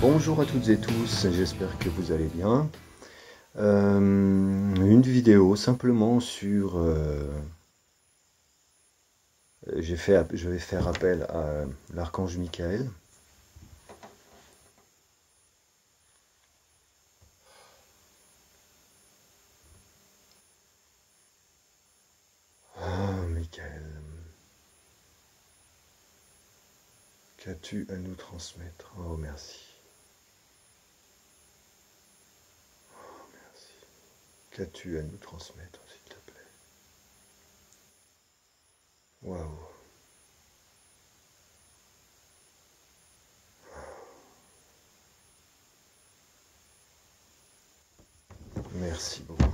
Bonjour à toutes et tous, j'espère que vous allez bien. Une vidéo simplement sur... je vais faire appel à l'archange Michael. Ah, Michael, qu'as-tu à nous transmettre? Oh, merci. Oh, merci. Qu'as-tu à nous transmettre, s'il te plaît? Waouh. Merci beaucoup.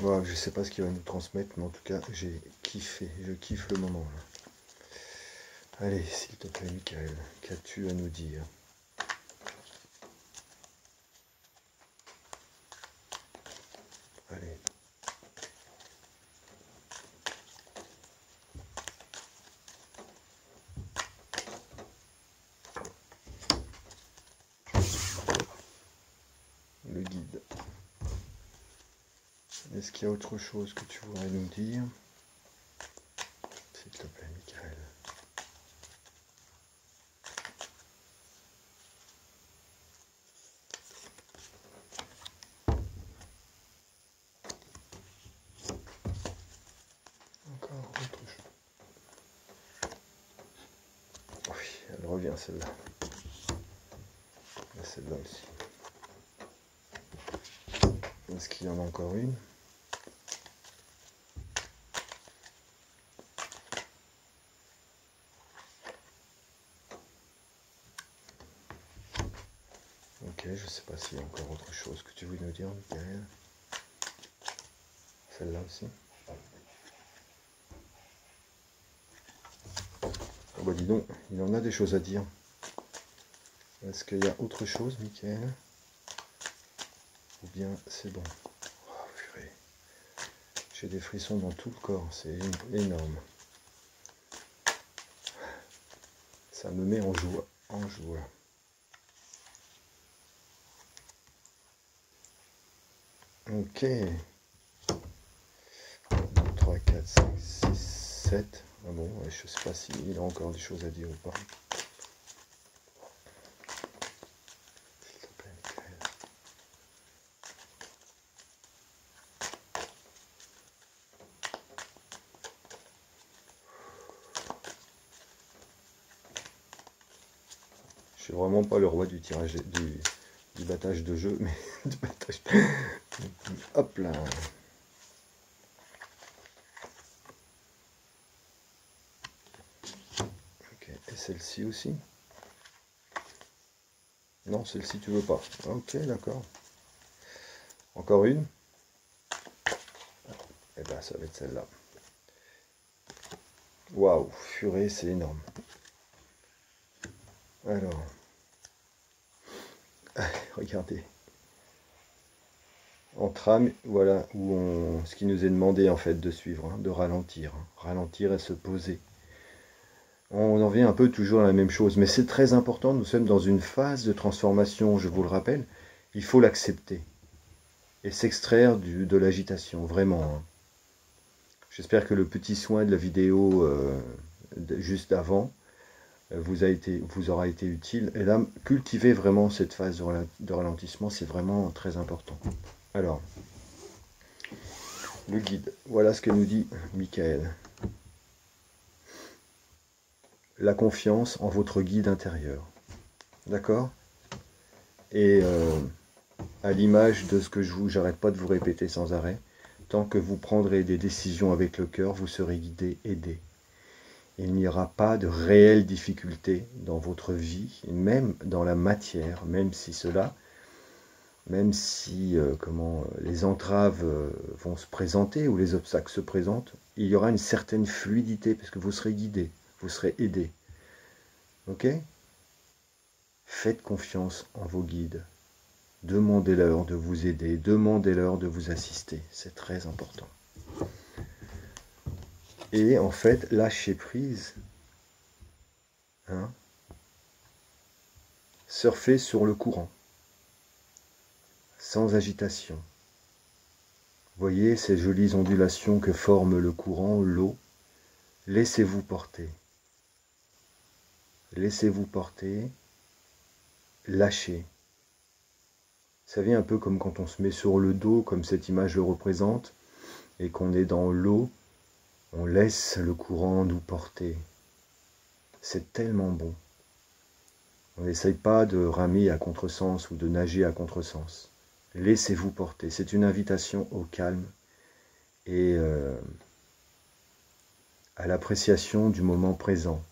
Wow, je sais pas ce qu'il va nous transmettre, mais en tout cas, j'ai kiffé. Je kiffe le moment, là. Allez, s'il te plaît, Michael, qu'as-tu à nous dire? Allez. Le guide. Est-ce qu'il y a autre chose que tu voudrais nous dire? S'il te plaît, Michael. Encore autre chose. Oui, elle revient celle-là. Et celle-là aussi. Est-ce qu'il y en a encore une? Ok, je sais pas s'il y a encore autre chose que tu veux nous dire, Michael. Celle-là aussi. Oh bah dis donc, il en a des choses à dire. Est-ce qu'il y a autre chose, Michael? Ou bien c'est bon? Oh purée. J'ai des frissons dans tout le corps, c'est énorme. Ça me met en joie. En joie. Ok. 3, 4, 5, 6, 7. Ah bon, je sais pas s'il a encore des choses à dire ou pas. S'il te plaît, Michael. Je suis vraiment pas le roi du tirage du battage de jeu, mais du battage. Hop là. Ok, et celle-ci aussi? Non, celle-ci tu veux pas. Ok, d'accord. Encore une? Eh ben, ça va être celle-là. Waouh, purée, c'est énorme. Alors, regardez. En trame, voilà, ce qui nous est demandé en fait de suivre, hein, de ralentir. Hein. Ralentir et se poser. On en vient un peu toujours à la même chose, mais c'est très important, nous sommes dans une phase de transformation, je vous le rappelle, il faut l'accepter et s'extraire de l'agitation, vraiment. Hein. J'espère que le petit soin de la vidéo juste avant vous aura été utile. Et là, cultiver vraiment cette phase de ralentissement, c'est vraiment très important. Alors, le guide, voilà ce que nous dit Michael. La confiance en votre guide intérieur. D'accord? Et à l'image de ce que j'arrête pas de vous répéter sans arrêt, tant que vous prendrez des décisions avec le cœur, vous serez guidé, aidé. Il n'y aura pas de réelles difficultés dans votre vie, même dans la matière, même si les entraves vont se présenter ou les obstacles se présentent, il y aura une certaine fluidité parce que vous serez guidé, vous serez aidé. Ok? Faites confiance en vos guides. Demandez-leur de vous aider, demandez-leur de vous assister. C'est très important. Et en fait, lâchez prise. Hein, Surfez sur le courant, sans agitation. Voyez ces jolies ondulations que forme le courant, l'eau. Laissez-vous porter. Laissez-vous porter. Lâchez. Vous savez, un peu comme quand on se met sur le dos, comme cette image le représente, et qu'on est dans l'eau, on laisse le courant nous porter. C'est tellement bon. On n'essaye pas de ramer à contresens ou de nager à contresens. Laissez-vous porter. C'est une invitation au calme et à l'appréciation du moment présent,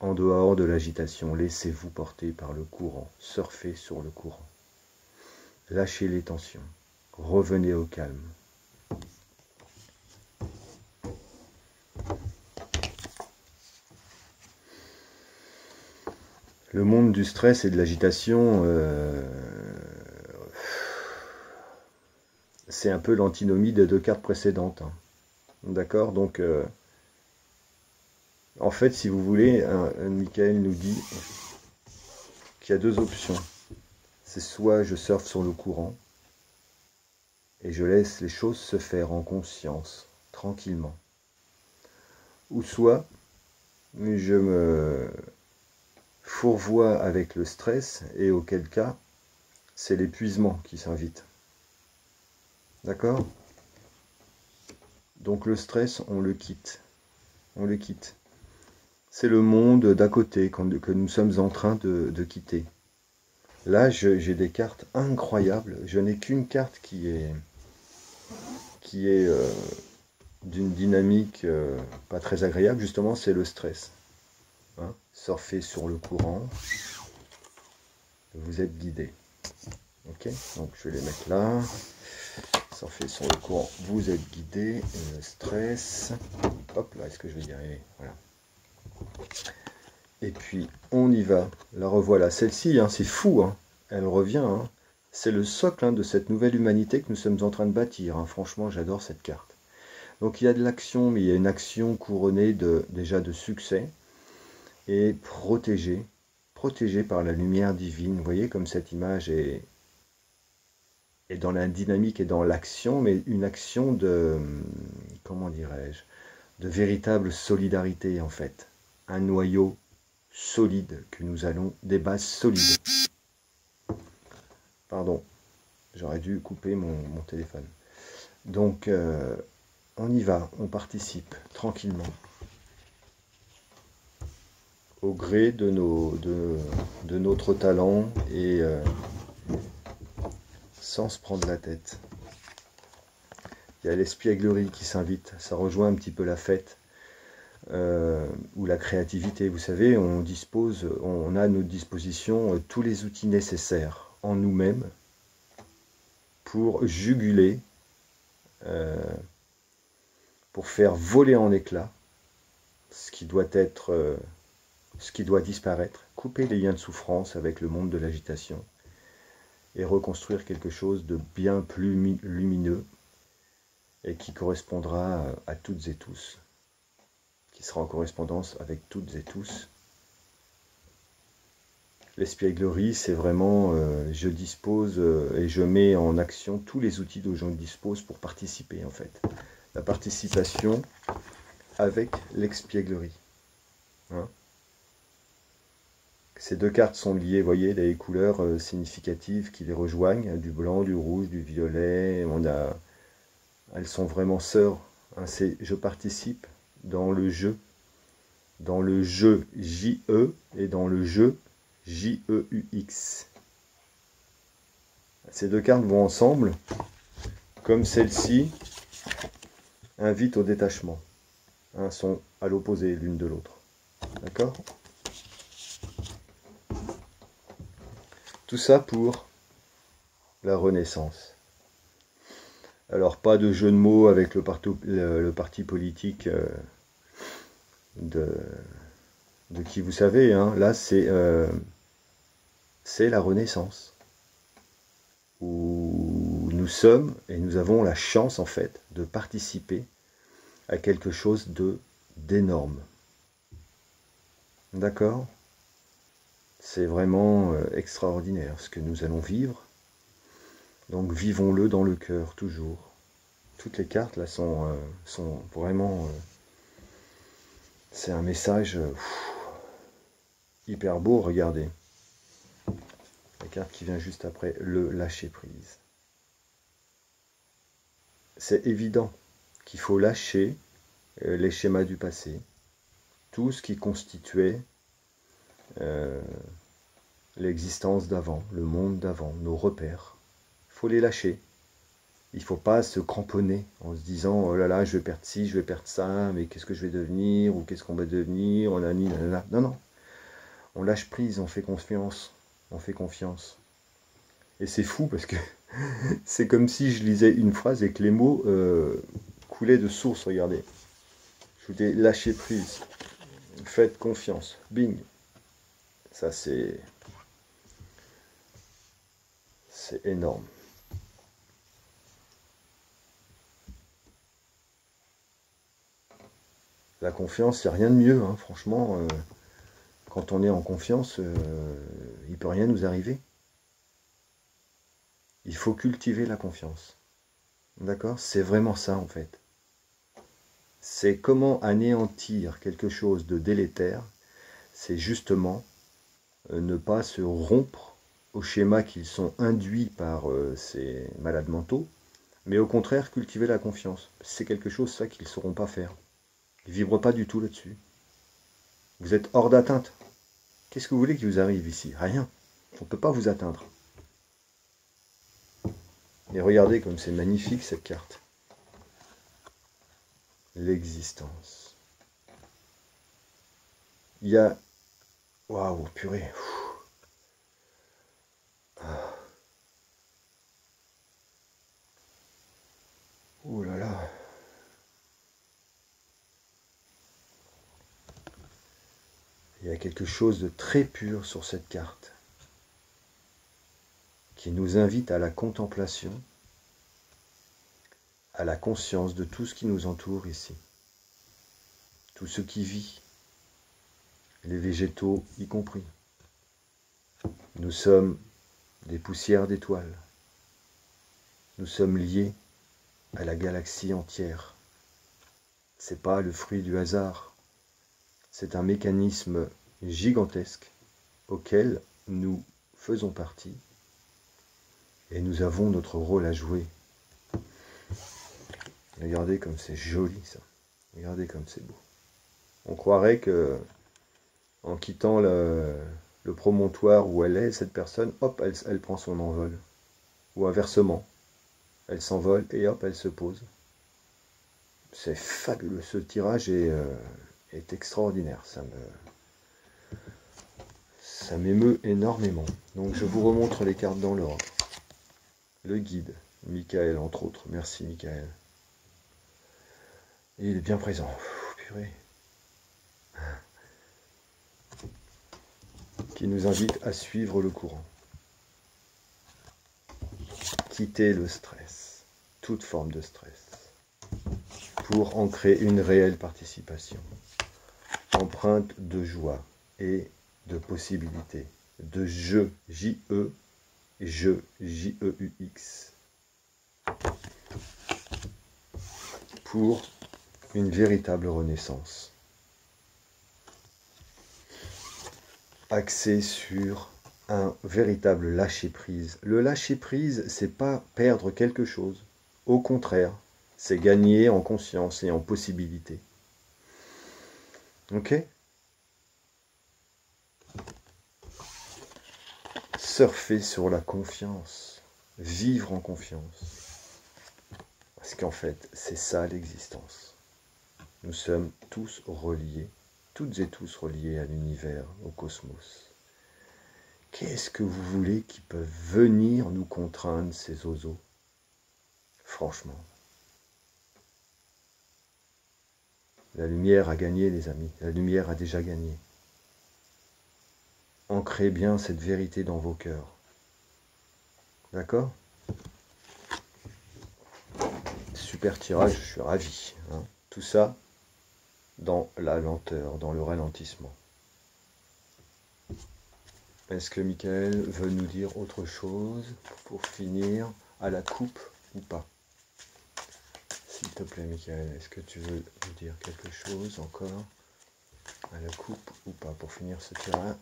en dehors de l'agitation. Laissez-vous porter par le courant. Surfez sur le courant. Lâchez les tensions. Revenez au calme. Le monde du stress et de l'agitation, c'est un peu l'antinomie des deux cartes précédentes. Hein. D'accord? Donc, en fait, si vous voulez, Michael nous dit qu'il y a deux options. C'est soit je surfe sur le courant et je laisse les choses se faire en conscience, tranquillement. Ou soit je me fourvoie avec le stress et auquel cas c'est l'épuisement qui s'invite. D'accord? Donc le stress, on le quitte. On le quitte. C'est le monde d'à côté que nous sommes en train de quitter. Là, j'ai des cartes incroyables. Je n'ai qu'une carte qui est d'une dynamique pas très agréable. Justement, c'est le stress. Hein? Surfez sur le courant. Vous êtes guidé. Ok, donc je vais les mettre là. Surfez sur le courant. Vous êtes guidé. Le stress. Hop là, est-ce que je vais y arriver? Voilà. Et puis, on y va. La revoilà. Celle-ci, hein, c'est fou. Hein. Elle revient. Hein. C'est le socle de cette nouvelle humanité que nous sommes en train de bâtir. Hein. Franchement, j'adore cette carte. Donc, il y a de l'action, mais il y a une action couronnée déjà de succès. Et protégée. Protégée par la lumière divine. Vous voyez comme cette image est dans la dynamique et dans l'action, mais une action de, comment dirais-je, de véritable solidarité, en fait. Un noyau solide que nous allons, des bases solides. Pardon, j'aurais dû couper mon téléphone. Donc, on y va, on participe tranquillement. Au gré de notre talent et sans se prendre la tête. Il y a l'espièglerie qui s'invite, ça rejoint un petit peu la fête. Ou la créativité, vous savez, on a à notre disposition tous les outils nécessaires en nous-mêmes pour juguler, pour faire voler en éclats ce qui doit disparaître, couper les liens de souffrance avec le monde de l'agitation et reconstruire quelque chose de bien plus lumineux et qui correspondra à toutes et tous. Qui sera en correspondance avec toutes et tous. L'espièglerie, c'est vraiment, je dispose et je mets en action tous les outils dont je dispose pour participer, en fait. La participation avec l'espièglerie. Hein? Ces deux cartes sont liées, vous voyez, les couleurs significatives qui les rejoignent, du blanc, du rouge, du violet. Elles sont vraiment sœurs. Hein? Je participe dans le jeu J-E et dans le jeu J-E-U-X. Ces deux cartes vont ensemble, comme celle-ci invite au détachement. Hein, sont à l'opposé l'une de l'autre. D'accord? Tout ça pour la Renaissance. Alors, pas de jeu de mots avec le parti politique de qui vous savez. Hein. Là, c'est la Renaissance. Où nous sommes et nous avons la chance, en fait, de participer à quelque chose d'énorme. D'accord? C'est vraiment extraordinaire ce que nous allons vivre. Donc vivons-le dans le cœur toujours. Toutes les cartes là sont vraiment... c'est un message hyper beau, regardez. La carte qui vient juste après, le lâcher prise. C'est évident qu'il faut lâcher les schémas du passé, tout ce qui constituait l'existence d'avant, le monde d'avant, nos repères. Il faut les lâcher. Il ne faut pas se cramponner en se disant « Oh là là, je vais perdre ci, je vais perdre ça, mais qu'est-ce que je vais devenir, ou qu'est-ce qu'on va devenir, on a ni, nanana. » Non, non. On lâche prise, on fait confiance. On fait confiance. Et c'est fou parce que c'est comme si je lisais une phrase et que les mots coulaient de source, regardez. Je vous dis lâcher prise. Faites confiance. Bing. Ça c'est énorme. La confiance, il n'y a rien de mieux, hein. Franchement, quand on est en confiance, il ne peut rien nous arriver. Il faut cultiver la confiance. D'accord? C'est vraiment ça en fait. C'est comment anéantir quelque chose de délétère. C'est justement ne pas se rompre aux schémas qui sont induits par ces malades mentaux, mais au contraire cultiver la confiance. C'est quelque chose ça qu'ils ne sauront pas faire. Ils ne vibrent pas du tout là-dessus. Vous êtes hors d'atteinte. Qu'est-ce que vous voulez qui vous arrive ici? Rien. On ne peut pas vous atteindre. Et regardez comme c'est magnifique cette carte. L'existence. Il y a... Waouh, purée. Ah. Ouh là là. Il y a quelque chose de très pur sur cette carte qui nous invite à la contemplation, à la conscience de tout ce qui nous entoure ici. Tout ce qui vit, les végétaux y compris. Nous sommes des poussières d'étoiles. Nous sommes liés à la galaxie entière. C'est pas le fruit du hasard. C'est un mécanisme gigantesque auquel nous faisons partie et nous avons notre rôle à jouer. Regardez comme c'est joli ça. Regardez comme c'est beau. On croirait que en quittant le promontoire où elle est, cette personne, hop, elle prend son envol. Ou inversement, elle s'envole et hop, elle se pose. C'est fabuleux. Ce tirage est extraordinaire. Ça m'émeut énormément. Donc je vous remontre les cartes dans l'ordre. Le guide, Michael entre autres. Merci Michael. Et il est bien présent. Purée. Qui nous invite à suivre le courant. Quitter le stress, toute forme de stress, pour ancrer une réelle participation, empreinte de joie et de possibilités, de jeu, J-E, jeu, J-E-U-X, pour une véritable renaissance, axée sur un véritable lâcher-prise. Le lâcher-prise, c'est pas perdre quelque chose. Au contraire, c'est gagner en conscience et en possibilité. Ok? Surfer sur la confiance. Vivre en confiance. Parce qu'en fait, c'est ça l'existence. Nous sommes tous reliés, toutes et tous reliés à l'univers, au cosmos. Qu'est-ce que vous voulez qui peuvent venir nous contraindre, ces oiseaux? Franchement. La lumière a gagné, les amis. La lumière a déjà gagné. Ancrez bien cette vérité dans vos cœurs. D'accord? Super tirage, je suis ravi. Hein. Tout ça dans la lenteur, dans le ralentissement. Est-ce que Michael veut nous dire autre chose pour finir à la coupe ou pas? S'il te plaît, Michael, est-ce que tu veux nous dire quelque chose encore à la coupe ou pas pour finir ce tirage?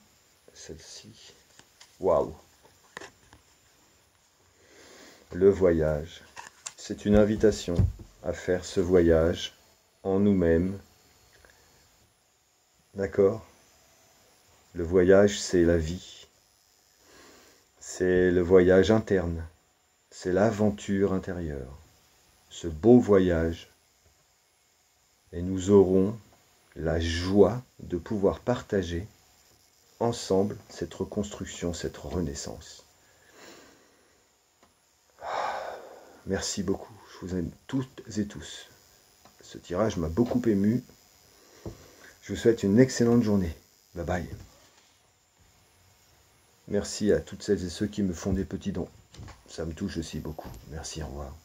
Celle-ci. Waouh! Le voyage. C'est une invitation à faire ce voyage en nous-mêmes. D'accord? Le voyage, c'est la vie. C'est le voyage interne. C'est l'aventure intérieure. Ce beau voyage. Et nous aurons la joie de pouvoir partager ensemble cette reconstruction, cette renaissance. Merci beaucoup. Je vous aime toutes et tous. Ce tirage m'a beaucoup ému. Je vous souhaite une excellente journée. Bye bye. Merci à toutes celles et ceux qui me font des petits dons. Ça me touche aussi beaucoup. Merci, au revoir.